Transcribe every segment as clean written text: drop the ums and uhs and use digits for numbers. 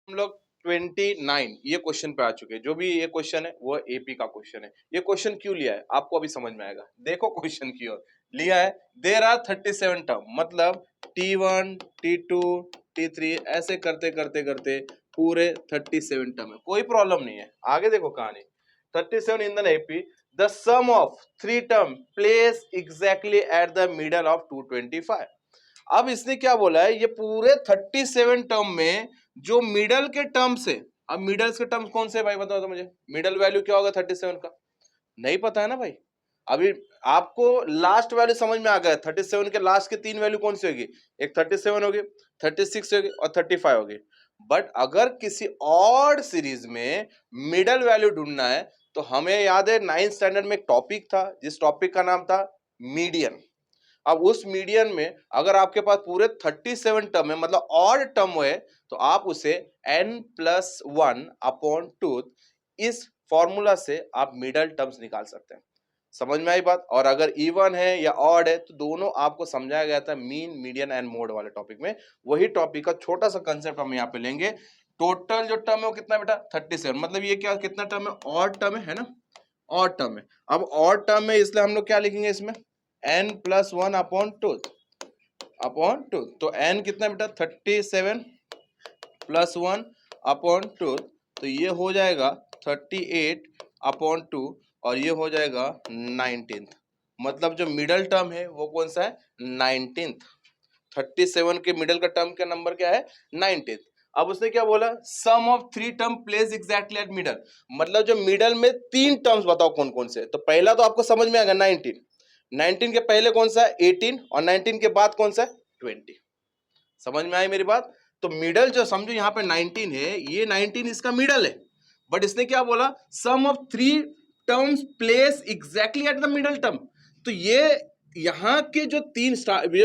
हम लोग 29 ये क्वेश्चन पे आ चुके हैं। जो भी ये क्वेश्चन है वो एपी का क्वेश्चन है। ये क्वेश्चन क्यों लिया है आपको अभी समझ में आएगा। देखो क्वेश्चन की ओर लिया है। देयर आर 37 टर्म, मतलब T1 T2 T3 ऐसे करते करते करते पूरे 37 टर्म है। कोई प्रॉब्लम नहीं है। आगे देखो कहानी 37 in the AP the sum of 3 term place exactly at the middle of 225। अब इसने क्या बोला है, ये पूरे 37 टर्म में जो मिडल के टर्म्स है। अब मिडल्स के टर्म्स कौन से भाई बताओ तो मुझे, मिडल वैल्यू क्या होगा 37 का, नहीं पता है ना भाई। अभी आपको लास्ट वैल्यू समझ में आ गया। 37 के लास्ट के 3 वैल्यू कौन सी होगी, एक 37 होगी, 36 होगी और 35 होगी। बट अगर किसी ऑड सीरीज में मिडल वैल्यू ढूंढना है तो हमें याद है 9th स्टैंडर्ड में एक टॉपिक था जिस टॉपिक का नाम था मीडियन। अब उस मीडियन में अगर आपके पास पूरे 37 टर्म है, मतलब ऑड टर्म है, तो आप उसे n+1/2 इस फॉर्मूला से आप मिडल टर्म्स निकाल सकते हैं। समझ में आई बात। और अगर इवन है या ऑड है तो दोनों आपको समझाया गया था मीन मीडियन एंड मोड वाले टॉपिक में। वही टॉपिक का छोटा सा कंसेप्ट हम यहाँ पे लेंगे। टोटल जो टर्म है वो कितना बेटा 37, मतलब ये क्या कितना टर्म है, ऑड टर्म है ना, ऑड टर्म है। अब ऑड टर्म है इसलिए हम लोग क्या लिखेंगे इसमें n+1/2 तो n कितना बेटा 37 + 1/2 तो ये हो जाएगा 38/2 और ये हो जाएगा 19। मतलब जो मिडल टर्म है वो कौन सा है 19। 37 के मिडल का टर्म का नंबर क्या है 19। अब उसने क्या बोला, sum of 3 term place exactly at middle, मतलब जो मिडल में 3 टर्म्स बताओ कौन कौन से। तो पहला तो आपको समझ में आएगा 19, 19 के पहले कौन सा है 18 और 19 के बाद कौन सा है 20। समझ में आई मेरी बात। तो मिडल जो समझो यहाँ पे 19 है, ये 19 इसका मिडल है। बट इसने क्या बोला, sum of 3 terms place exactly at the middle term. तो ये यहाँ के जो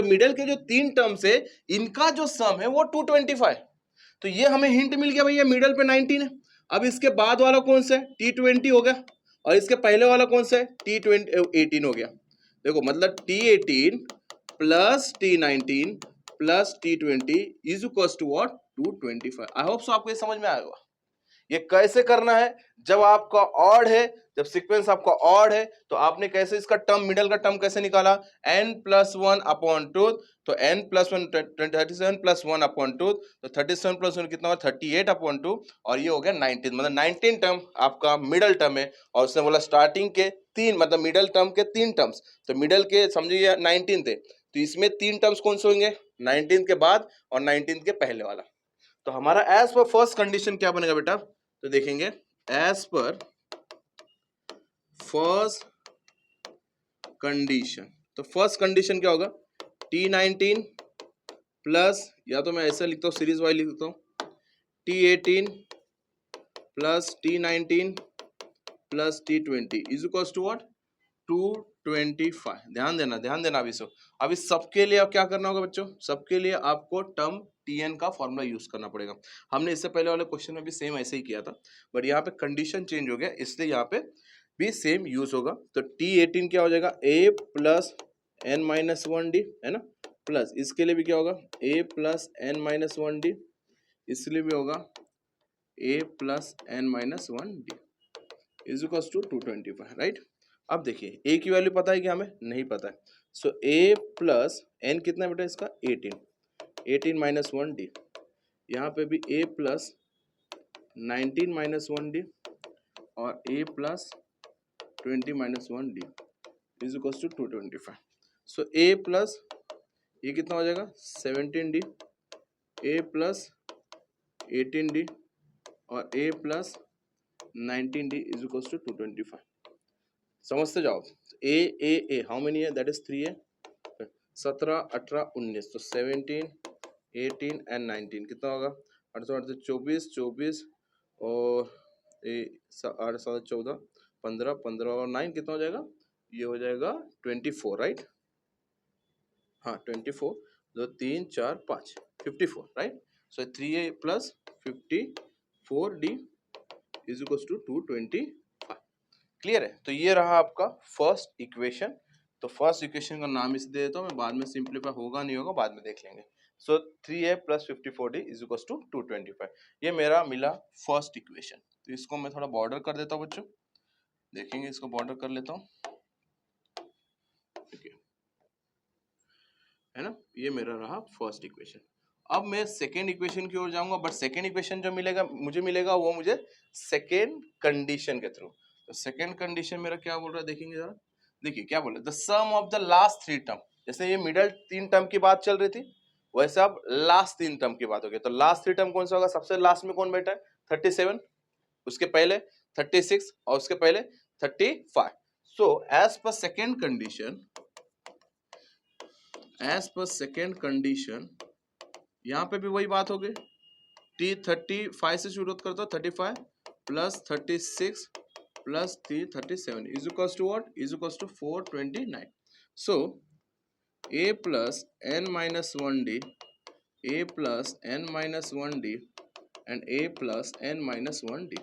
मिडल के जो 3 टर्म्स है इनका जो सम है वो 225। तो ये हमें हिंट मिल गया भैया मिडल पे 19 है। अब इसके बाद वाला कौन सा है T20 हो गया और इसके पहले वाला कौन सा है T18 हो गया। देखो मतलब T18 plus T19 plus T20 is equal to what 225। I hope so आपको ये समझ में आएगा। ये कैसे करना है, जब आपका ऑड है, जब सीक्वेंस आपका ऑड है तो आपने कैसे इसका टर्म मिडल का टर्म कैसे निकाला n+1/2 तो n+1 37 + 1/2 तो 37 + 1 कितना हुआ 38/2 और ये हो गया 19, मतलब 19 टर्म आपका मिडल टर्म है। और उसने बोला स्टार्टिंग के 3 मतलब मिडल टर्म के 3 टर्म्स, तो मिडल के समझिए 19 थे तो इसमें 3 टर्म्स कौन से होंगे 19 के बाद और 19 के पहले वाला। तो हमारा एज पर फर्स्ट कंडीशन क्या बनेगा बेटा, तो देखेंगे एज पर फर्स्ट कंडीशन। तो फर्स्ट कंडीशन क्या होगा T19 प्लस, या तो मैं ऐसा लिखता हूँ सीरीज वाइज लिखता हूँ T18 plus T19 plus T20 is equal to what 225। ध्यान देना अभी सबके लिए अब क्या करना होगा बच्चों, सबके लिए आपको टर्म Tn का फॉर्मूला यूज करना पड़ेगा। हमने इससे पहले वाले क्वेश्चन में भी सेम ऐसे ही किया था, बट यहाँ पे कंडीशन चेंज हो गया इसलिए यहाँ पे भी सेम यूज होगा। तो T18 क्या हो जाएगा a + n-1d है ना, प्लस इसके लिए भी क्या होगा a + n-1d, इसलिए भी होगा a + n-1d is equal to 225, right. अब देखिए a की वैल्यू पता है कि हमें नहीं पता है। सो a + n कितना बेटा इसका 18, 18 - 1d, यहाँ पे भी a + 19 - 1d और a + 20 - 1d is equal to 225। So a plus ये कितना हो जाएगा 17d, a + 18d और a + 19d is equal to 225। समझते जाओ। ए हाउ मेनी है दैट इज 3 है 17 18 19 तो 17 18 एंड 19 कितना होगा 18 24 24 और 8 7 14 15 15 और 9 कितना हो जाएगा, ये हो जाएगा 24, राइट। हाँ 24 2 3 4 5 54, right. So 3a + 54d is equal to 225। Clear है। तो ये रहा आपका फर्स्ट इक्वेशन। तो फर्स्ट इक्वेशन का नाम इसे दे देता हूँ मैं, बाद में सिंप्लीफाई होगा नहीं होगा बाद में देख लेंगे। So 3a plus 54d is equal to 225। ये मेरा मिला फर्स्ट इक्वेशन। तो इसको मैं थोड़ा बॉर्डर कर देता हूँ बच्चों, देखेंगे इसको बॉर्डर कर लेता हूँ, ठीक है ना। ये मेरा रहा फर्स्ट इक्वेशन। अब मैं सेकेंड इक्वेशन की ओर जाऊंगा, बट सेकेंड इक्वेशन जो मिलेगा वो मुझे सेकेंड कंडीशन के थ्रू। तो सेकेंड कंडीशन मेरा क्या बोल रहा है देखेंगे जरा। देखिए क्या बोल रहा है, the sum of the last 3 term. जैसे ये मिडल 3 टर्म की बात चल रही थी, वैसे अब लास्ट 3 टर्म की बात हो गई। तो लास्ट 3 टर्म कौन सा होगा, सबसे लास्ट में कौन बैठा है 37, उसके पहले 36 और उसके पहले 35। So as per second condition यहाँ पे भी वही बात हो गई। टी 35 से शुरू करता हूँ, 35 plus 36 plus 37 is equals to what, is equals to 429। So a plus n minus 1d, a plus n minus 1d and a plus n minus 1d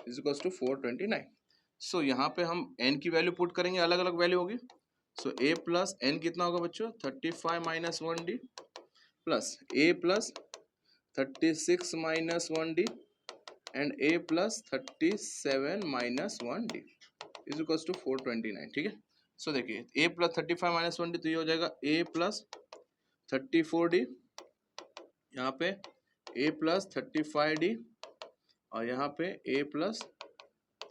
is equals to 429। So यहाँ पे हम n की value put करेंगे, अलग अलग value होगी। सो a plus n कितना होगा बच्चों, 35 minus 1d plus a plus 36 minus 1d and a plus 37 minus 1d is equals to 429, ठीक है। सो देखिए a प्लस 35 माइनस 1d तो ये हो जाएगा a प्लस 34d, यहाँ पे a प्लस 35d और यहाँ पे a plus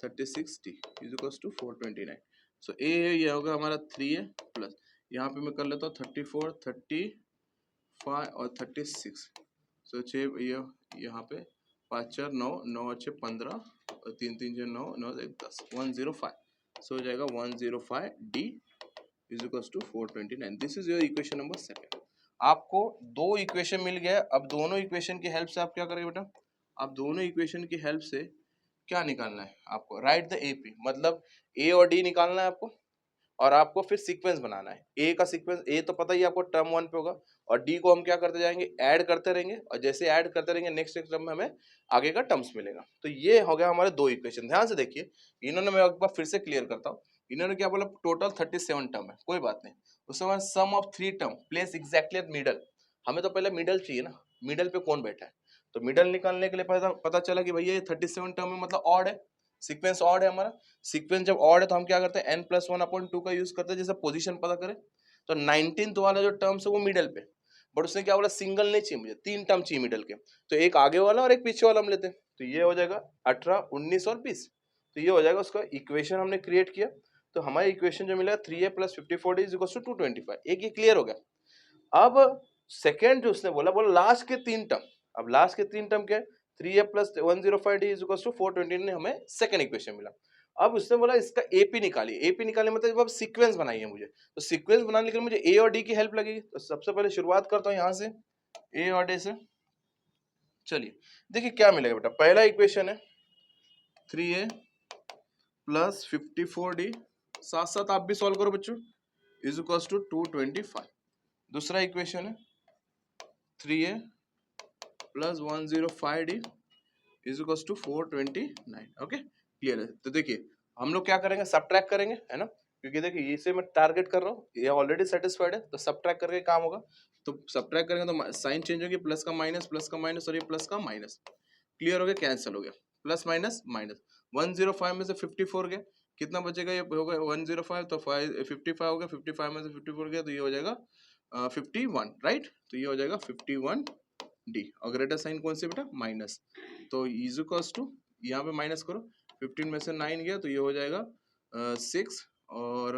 36d is equals to 429। So a है ये होगा हमारा 3a प्लस यहाँ पे मैं कर लेता हूँ 34, 35 और 36। सो 6 ये यहाँ पे 5 4 9, 9 अच्छे 15 और 3 3 6 9, 9 1 10, 105। सो हो जाएगा 105d is equals to 429। This is your equation number second. आपको दो इक्वेशन मिल गया। अब दोनों इक्वेशन की हेल्प से आप क्या करेंगे बेटा, आप दोनों इक्वेशन की हेल्प से क्या निकालना है आपको, राइट द एपी, मतलब ए और डी निकालना है आपको, और आपको फिर सीक्वेंस बनाना है। ए का सीक्वेंस, ए तो पता ही आपको टर्म 1 पे होगा, और डी को हम क्या करते जाएंगे, ऐड करते रहेंगे, और जैसे ऐड करते रहेंगे नेक्स्ट टर्म में हमें आगे का टर्म्स मिलेगा। तो ये हो गया हमारे दो इक्वेशन। ध्यान से देखिए, इन्होंने, मैं एक बार फिर से क्लियर करता हूँ, इन्होंने क्या बोला, टोटल 37 टर्म है, कोई बात नहीं, उसके बाद sum of 3 term place exactly at middle. हमें तो पहले मिडल चाहिए ना, मिडल पे कौन बैठा है। तो मिडल निकालने के लिए पता चला कि भैया ये 37 टर्म है, मतलब ऑड है, सीक्वेंस ऑड है हमारा। सीक्वेंस जब ऑड है तो हम क्या करते हैं, n+1/2 का यूज करते हैं जैसे पोजीशन पता करें। तो 19th वाला जो टर्म्स है वो मिडल पे, बट उसने क्या बोला, सिंगल नहीं चाहिए मुझे, 3 टर्म चाहिए मिडल के, तो एक आगे वाला और एक पीछे वाला हम लेते हैं। तो ये हो जाएगा 18, 19 और 20। तो ये हो जाएगा उसका इक्वेशन हमने क्रिएट किया। तो हमारा इक्वेशन जो मिला 3a plus 54d is equal to 225। एक ये क्लियर हो गया। अब सेकेंड जो उसने बोला, लास्ट के 3 टर्म। अब लास्ट के 3 टर्म क्या है, 3a plus 105d is equal to 429 ने हमें सेकेंड इक्वेशन मिला। अब उसने बोला इसका एपी निकालिए। एपी निकालने मतलब अब सीक्वेंस बनाइए मुझे। तो सीक्वेंस बनाने के लिए मुझे ए और डी की हेल्प लगेगी। तो सबसे पहले शुरुआत करता हूँ यहाँ से, ए और डी से। चलिए देखिए क्या मिलेगा बेटा, पहला इक्वेशन है 3a प्लस 54d, साथ साथ आप भी सॉल्व करो बच्चों, इज इक्वल टू 225। दूसरा इक्वेशन है 3a plus 105d is equal to 429। Okay clear है। तो देखिए हम लोग क्या करेंगे, सबट्रैक्ट करेंगे, है ना, क्योंकि देखिए इसे मैं टारगेट कर रहा हूँ, ये ऑलरेडी सेटिस्फाइड है, तो सबट्रैक्ट करके काम होगा। तो सबट्रैक्ट करेंगे तो साइन चेंज होगी, प्लस का माइनस और ये प्लस का माइनस, क्लियर हो गया, कैंसिल हो गया, प्लस माइनस माइनस। 105 में से 54 गया, कितना बचेगा, ये होगा 105, तो 55 हो गया, 55 में से 54 गया तो ये हो जाएगा 51, राइट। तो ये हो जाएगा 51 डी, और ग्रेटर साइन कौन से बेटा, माइनस। तो इज इक्वल्स टू, यहाँ पे माइनस करो, 15 में से 9 गया तो ये हो जाएगा 6, और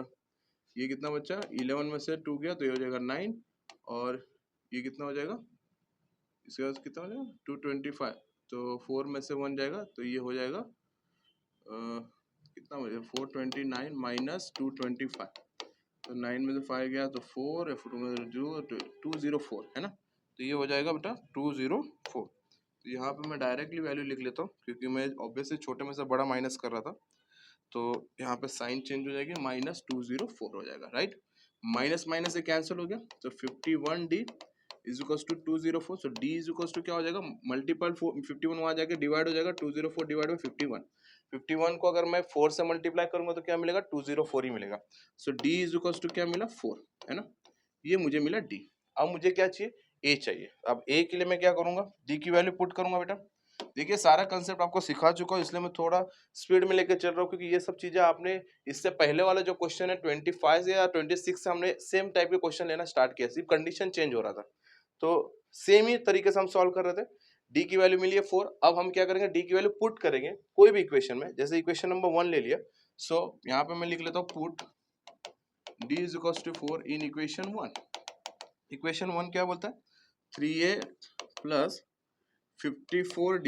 ये कितना बचा, 11 में से 2 गया तो ये हो जाएगा 9, और ये कितना हो जाएगा, इसके बाद कितना हो जाएगा 225, तो 4 में से 1 जाएगा तो ये हो जाएगा कितना हो जाएगा 429 माइनस 225, तो 9 में से 5 गया तो 4, 2 में से 204, है ना। तो ये हो जाएगा बेटा 204। तो यहाँ पे मैं डायरेक्टली वैल्यू लिख लेता हूँ, क्योंकि मैं ऑब्वियसली छोटे में से बड़ा माइनस कर रहा था, तो यहाँ पे साइन चेंज हो जाएगी, माइनस 204 हो जाएगा, राइट। माइनस माइनस से कैंसिल हो गया, तो 51d is equal to 204। So d is equal to क्या हो जाएगा, मल्टीपल 51 वहाँ जाके डिवाइड हो जाएगा, 204 डिवाइड बाई 51। 51 को अगर मैं 4 से मल्टीप्लाई करूंगा तो क्या मिलेगा, 204 ही मिलेगा। सो d इज इक्वल टू क्या मिला, 4, है ना, ये मुझे मिला d। अब मुझे क्या चाहिए, ए चाहिए। अब ए के लिए मैं क्या करूंगा, डी की वैल्यू पुट करूंगा बेटा। देखिए सारा कंसेप्ट आपको सिखा चुका हूँ, इसलिए मैं थोड़ा स्पीड में लेकर चल रहा हूँ, क्योंकि ये सब चीजें आपने इससे पहले वाला जो क्वेश्चन है 25 से या 26 से हमने सेम टाइप के क्वेश्चन लेना स्टार्ट किया, सिर्फ कंडीशन चेंज हो रहा था। तो सेम ही तरीके से हम सॉल्व कर रहे थे। डी की वैल्यू मिली है 4। अब हम क्या करेंगे, डी की वैल्यू पुट करेंगे कोई भी इक्वेशन में। जैसे इक्वेशन नंबर 1 ले लिया, सो यहाँ पे मैं लिख लेता हूँ put D is equal to 4 in equation 1। Equation 1 क्या बोलता है, 3a plus 54d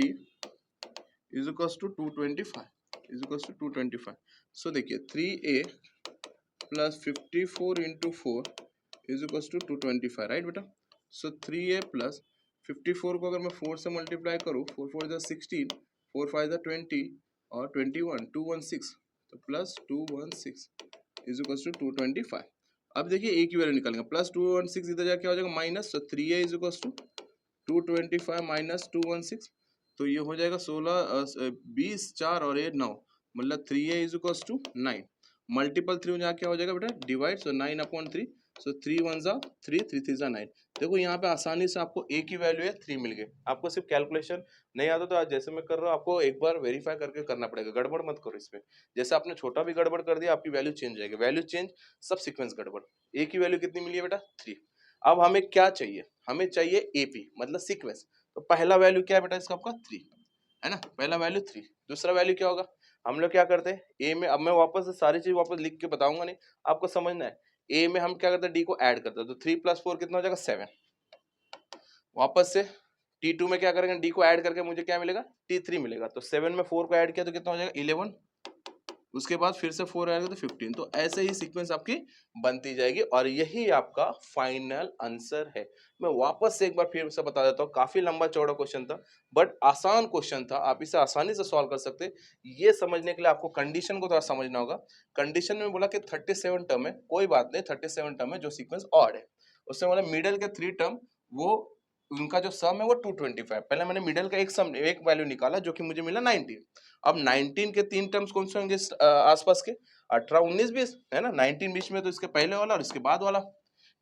is equal to 225 so देखिए 3a plus 54 into 4 is equal to 225, right बेटा। सो 3a प्लस 54 को अगर मैं 4 से मल्टीप्लाई करूँ, 4 4 इज 16, 4 5 इज 20 और 21 216, तो प्लस 216 इज इक्वल टू 225। अब देखिए ए की वैल्यू निकालेंगे, प्लस 216 इधर जाके क्या हो जाएगा माइनस, तो 3a is equal to 225 minus 216, तो ये हो जाएगा 16 20 4 और 8 9, मतलब 3a is equal to 9। Multiple 3 यहाँ क्या हो जाएगा बेटा, डिवाइड, सो 9/3, सो 3 1 जा 3 3 3 जा 9। देखो यहाँ पे आसानी से आपको a की वैल्यू है 3 मिल गई। आपको सिर्फ कैलकुलेशन नहीं आता तो आज जैसे मैं कर रहा हूँ, आपको एक बार वेरीफाई करके करना पड़ेगा, गड़बड़ मत करो इसमें। जैसे आपने छोटा भी गड़बड़ कर दिया, आपकी वैल्यू चेंज हो जाएगी, वैल्यू चेंज सब सीक्वेंस गड़बड़। a की वैल्यू कितनी मिली है बेटा, 3। अब हमें क्या चाहिए, हमें चाहिए AP मतलब सीक्वेंस। तो पहला वैल्यू क्या है बेटा इसका, आपका 3 है ना, पहला वैल्यू 3। दूसरा वैल्यू क्या होगा, हम लोग क्या करते हैं ए में, अब मैं वापस से सारी चीज वापस लिख के बताऊंगा नहीं, आपको समझना है। ए में हम क्या करते हैं, डी को ऐड करते हैं, तो 3 + 4 कितना हो जाएगा 7। वापस से T2 में क्या करेंगे, डी को ऐड करके मुझे क्या मिलेगा, T3 मिलेगा। तो 7 में 4 को ऐड किया तो कितना हो जाएगा 11, उसके बाद फिर से 4 आएगा तो 15। तो ऐसे ही सीक्वेंस आपकी बनती जाएगी और यही आपका फाइनल आंसर है। मैं वापस से एक बार फिर से बता देता हूँ, काफी लंबा चौड़ा क्वेश्चन था बट आसान क्वेश्चन था, आप इसे आसानी से सॉल्व कर सकते। ये समझने के लिए आपको कंडीशन को थोड़ा समझना होगा। कंडीशन में बोला कि 37 टर्म है, कोई बात नहीं, 37 टर्म है जो सीक्वेंस ऑड है, उससे बोला मिडल के 3 टर्म वो उनका जो सम है वो 225। पहले मैंने मिडल का एक वैल्यू निकाला जो कि मुझे मिला 19। अब 19 के 3 टर्म्स कौन से होंगे आसपास के, 18 19 20 है ना, 19 बीच में तो इसके पहले वाला और इसके बाद वाला,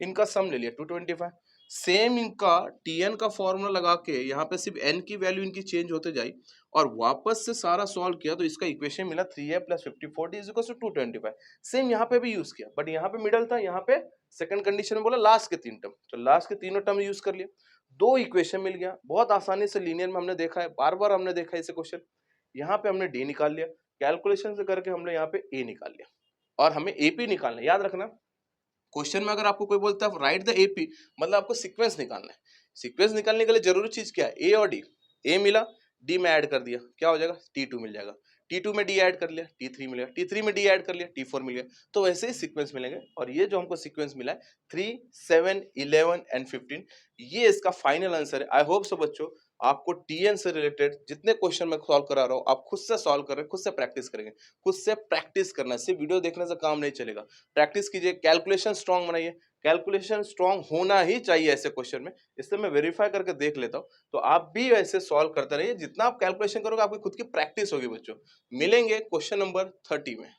इनका सम ले लिया 225। सेम इनका टीएन का फॉर्मूला लगा के यहाँ पे सिर्फ एन की वैल्यू इनकी चेंज होते जाए और वापस से सारा सॉल्व किया तो इसका इक्वेशन मिला 3a + 54d = 225। सेम यहाँ पे भी यूज किया बट यहाँ पे मिडल था, यहाँ पे सेकंड कंडीशन में बोला लास्ट के 3 टर्म, तो लास्ट के तीनों टर्म यूज कर लिया, 2 इक्वेशन मिल गया। बहुत आसानी से लीनियर में हमने देखा है, बार बार हमने देखा है इसे क्वेश्चन। यहाँ पे हमने डी निकाल लिया, कैलकुलेशन से करके हमने यहाँ पे ए निकाल लिया और हमें एपी निकालना है। याद रखना क्वेश्चन में अगर आपको कोई बोलता है राइट द एपी, मतलब आपको सीक्वेंस निकालना है। सीक्वेंस निकालने के लिए जरूरी चीज क्या है, ए और डी। ए मिला, डी में ऐड कर दिया, क्या हो जाएगा T2 मिल जाएगा, T2 में डी ऐड कर लिया T3 मिलेगा, T3 में डी ऐड कर लिया T4 मिल गया। तो वैसे ही सीक्वेंस मिलेंगे और ये जो हमको सीक्वेंस मिला है 3 7 11 एंड 15, ये इसका फाइनल आंसर है। आई होप सो बच्चों आपको टीएन से रिलेटेड जितने क्वेश्चन मैं सॉल्व करा रहा हूँ आप खुद से सॉल्व कर रहे हैं, खुद से प्रैक्टिस करेंगे। खुद से प्रैक्टिस करना, सिर्फ वीडियो देखने से काम नहीं चलेगा, प्रैक्टिस कीजिए, कैलकुलेशन स्ट्रांग बनाइए। कैलकुलेशन स्ट्रांग होना ही चाहिए ऐसे क्वेश्चन में, इससे मैं वेरीफाई करके देख लेता हूँ। तो आप भी ऐसे सॉल्व करते रहिए, जितना आप कैलकुलेशन करोगे आपकी खुद की प्रैक्टिस होगी बच्चों। मिलेंगे क्वेश्चन नंबर 30 में।